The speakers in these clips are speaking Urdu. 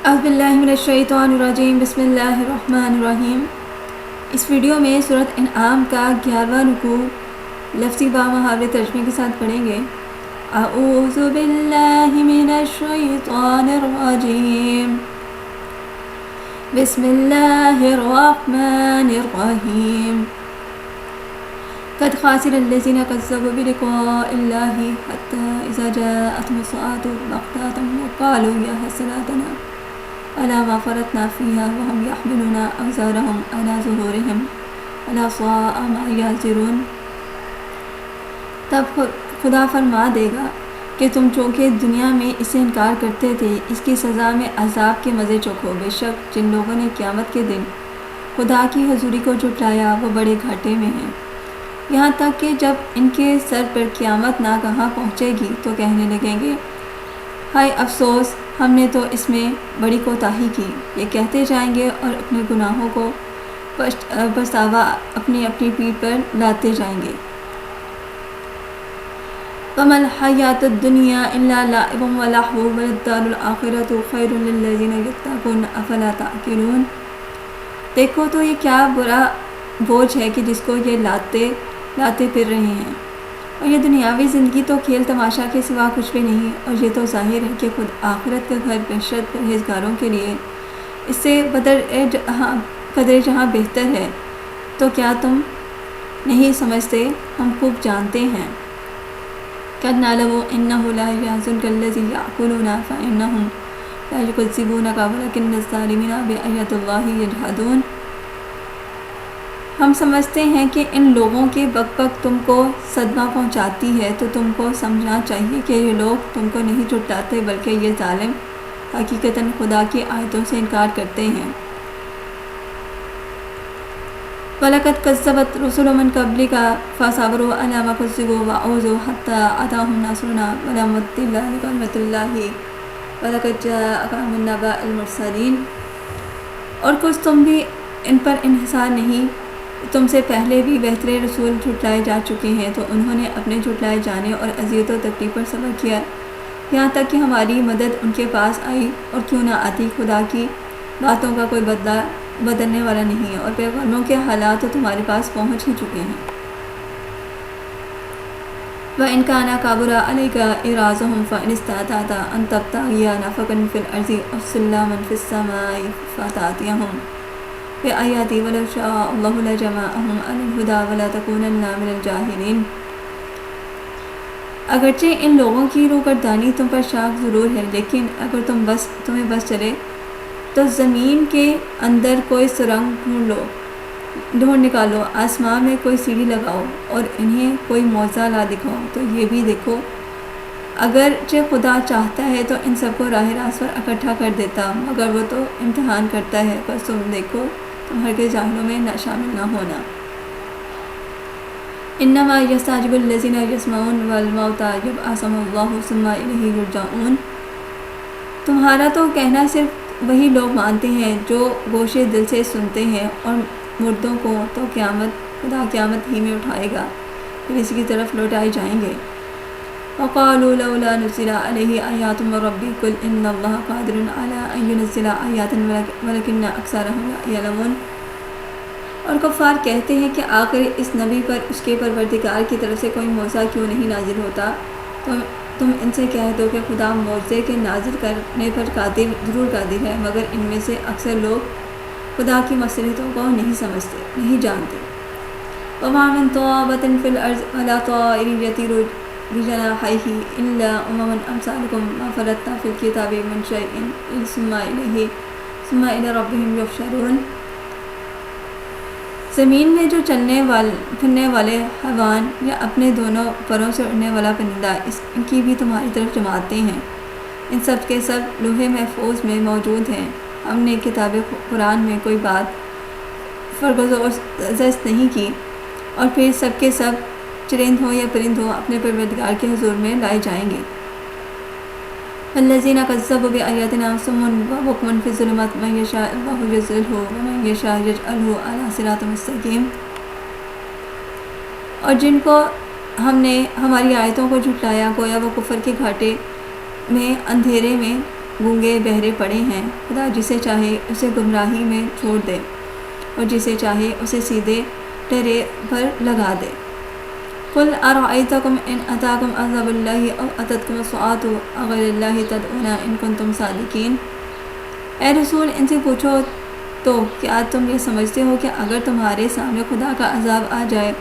اعوذ باللہ من الشیطان الرجیم بسم اللہ الرحمن الرحیم۔ اس ویڈیو میں سورۃ انعام کا 11واں رکوع لفظی با محاورے ترجمے کے ساتھ پڑھیں گے۔ اعوذ باللہ من الشیطان الرجیم بسم اللہ الرحمن الرحیم۔ قد خاسر الذین کذبوا بلقاء اللہ حتی اذا جاءتهم الساعة بغتة وقالوا یا حسرتنا علی ما فرطنا فیہا وہم یحملون اوزارهم علی ظہورہم الا ساء ما یزرون۔ تب خدا فرما دے گا کہ تم چونکہ دنیا میں اسے انکار کرتے تھے، اس کی سزا میں عذاب کے مزے چکھو۔ بے شک جن لوگوں نے قیامت کے دن خدا کی حضوری کو جھٹلایا وہ بڑے گھاٹے میں ہیں، یہاں تک کہ جب ان کے سر پر قیامت ناگہاں پہنچے گی تو کہنے لگیں گے، ہائے افسوس، ہم نے تو اس میں بڑی کوتاہی کی۔ یہ کہتے جائیں گے اور اپنے گناہوں کو پچھتاوا اپنی اپنی پیٹھ پر لاتے جائیں گے۔ وَمَا الْحَيَاةُ الدُّنْيَا إِلَّا لَعِبٌ وَلَهْوٌ وَلَلدَّارُ الْآخِرَةُ خَيْرٌ لِلَّذِينَ يَتَّقُونَ أَفَلَا تَعْقِلُونَ۔ دیکھو تو یہ کیا برا بوجھ ہے کہ جس کو یہ لاتے پھر رہے ہیں، اور یہ دنیاوی زندگی تو کھیل تماشا کے سوا کچھ بھی نہیں، اور یہ تو ظاہر ہے کہ خود آخرت کا گھر بہشت پرہیزگاروں کے لیے اس سے قدر جہاں بہتر ہے۔ تو کیا تم نہیں سمجھتے؟ ہم خوب جانتے ہیں۔ قَدْ نَعْلَمُ إِنَّهُ لَا يَحْزُنكَ الَّذِي يَقُولُونَ فَإِنَّهُمْ لَا يُكَذِّبُونَكَ وَلَكِنَّ الظَّالِمِينَ بِآيَاتِ اللَّهِ يَجْحَدُونَ۔ ہم سمجھتے ہیں کہ ان لوگوں کے بک بک تم کو صدمہ پہنچاتی ہے، تو تم کو سمجھنا چاہیے کہ یہ لوگ تم کو نہیں جھٹلاتے بلکہ یہ ظالم حقیقتاً خدا کی آیتوں سے انکار کرتے ہیں۔ وَلَقَدْ كَذَّبَتْ رُسُلٌ مِّن قَبْلِكَ فَصَبَرُوا عَلَىٰ مَا كُذِّبُوا وَعُوذُوا حَتَّىٰ أَتَاهُمْ نَصْرُنَا وَلَا مُبْدِلَ لِكَلِمَاتِ اللَّهِ وَلَقَدْ جَاءَكَ مِن نَّبَإِ الْمُرْسَلِينَ۔ اور کچھ تم بھی ان پر انحصار نہیں، تم سے پہلے بھی بہترے رسول جھٹلائے جا چکے ہیں، تو انہوں نے اپنے جھٹلائے جانے اور اذیت و تکلیف پر صبر کیا، یہاں تک کہ ہماری مدد ان کے پاس آئی، اور کیوں نہ آتی، خدا کی باتوں کا کوئی بدلنے والا نہیں ہے، اور پیغمبروں کے حالات تو تمہارے پاس پہنچ ہی چکے ہیں۔ وَإِنْ كَانَ كَبُرَ عَلَيْكَ إِعْرَاضُهُمْ فَإِنِ اسْتَطَعْتَ أَن تَبْتَغِيَ نَفَقًا فِي الْأَرْضِ أَوْ سُلَّمًا فِي السَّمَاءِ فَتَأْتِيَهُم بِآيَاتِهِ وَلَوْ شَاءَ اللَّهُ لَجَمَعَهُمْ عَلَى الْهُدَىٰ وَلَا تَكُونَنَّ مِنَ الْجَاهِلِينَ۔ اگرچہ ان لوگوں کی روگردانی تم پر شاق ضرور ہے، لیکن اگر تمہیں بس چلے تو زمین کے اندر کوئی سرنگ ڈھونڈ نکالو، آسمان میں کوئی سیڑھی لگاؤ اور انہیں کوئی معجزہ لا دکھاؤ تو یہ بھی دیکھو۔ اگرچہ خدا چاہتا ہے تو ان سب کو راہ راست پر اکٹھا کر دیتا، مگر وہ تو امتحان کرتا ہے، بس تم دیکھو تم ہرگز جاہلوں میں شامل نہ ہونا۔ انما یستعجب الذین یسمعون والموتى یبعثهم اللہ ثم الیہ یرجعون۔ تمہارا تو کہنا صرف وہی لوگ مانتے ہیں جو گوشے دل سے سنتے ہیں، اور مردوں کو تو خدا قیامت ہی میں اٹھائے گا، پھر اسی کی طرف لوٹائے جائیں گے۔ وقالوا لولا نزل علیہ آیات من ربہ قل ان اللہ قادر علی ان ینزل آیات ولکن اکثرهم لا یعلمون۔ اور کفار کہتے ہیں کہ آخر اس نبی پر اس کے پروردگار کی طرف سے کوئی معجزہ کیوں نہیں نازل ہوتا؟ تم ان سے کہہ دو کہ خدا معجزے کے نازل کرنے پر ضرور قادر ہے، مگر ان میں سے اکثر لوگ خدا کی مصلحتوں کو نہیں سمجھتے، نہیں جانتے۔ وَمَا مِن دَابَّةٍ فِي الْأَرْضِ وَلَا طَائِرٍ يَطِيرُ بِجَنَاحَيْهِ إِلَّا أُمَمٌ أَمْثَالُكُم مَّا فَرَّطْنَا فِي الْكِتَابِ مِن شَيْءٍ ثُمَّ إِلَىٰ رَبِّهِمْ يُحْشَرُونَ۔ زمین میں جو پھرنے والے حیوان یا اپنے دونوں پروں سے اڑنے والا پرندہ، ان کی بھی تمہاری طرف جماعتیں ہیں، ان سب کے سب لوح محفوظ میں موجود ہیں۔ ہم نے کتاب قرآن میں کوئی بات فرق و زست نہیں کی، اور پھر سب کے سب چرند ہوں یا پرند ہوں اپنے پروردگار کے حضور میں لائے جائیں گے۔ الذین کذبوا بآیاتنا صم وبکم فی الظلمات من یشاء اللہ یضللہ ومن یشاء یجعلہ علی صراط مستقیم۔ اور جن کو ہم نے ہماری آیتوں کو جھٹلایا، گویا وہ کفر کے گھاٹے میں اندھیرے میں گونگے بہرے پڑے ہیں۔ خدا جسے چاہے اسے گمراہی میں چھوڑ دے اور جسے چاہے اسے سیدھے ڈرے پر لگا دے۔ قل ارأیتکم ان اتاکم عذاب اللہ او اتتکم الساعۃ اغیر اللہ تدعون ان کنتم صادقین۔ اے رسول ان سے پوچھو تو کیا تم یہ سمجھتے ہو کہ اگر تمہارے سامنے خدا کا عذاب آ جائے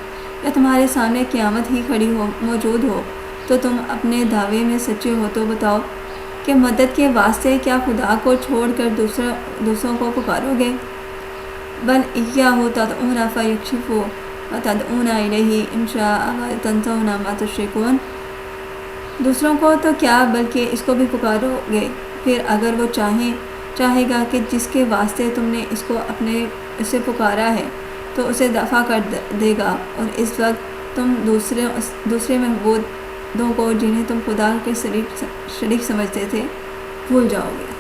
یا تمہارے سامنے قیامت ہی کھڑی موجود ہو تو تم اپنے دعوے میں سچے ہو تو بتاؤ کہ مدد کے واسطے کیا خدا کو چھوڑ کر دوسروں کو پکارو گے؟ بل ایاہ تدعون فیکشف وتدعون الیہ ان شاء وتنسون ما تشرکون۔ دوسروں کو تو کیا بلکہ اس کو بھی پکارو گے، پھر اگر وہ چاہے گا کہ جس کے واسطے تم نے اسے پکارا ہے تو اسے دفع کر دے گا، اور اس وقت تم دوسرے معبودوں کو جنہیں تم خدا کے شریک سمجھتے تھے بھول جاؤ گے۔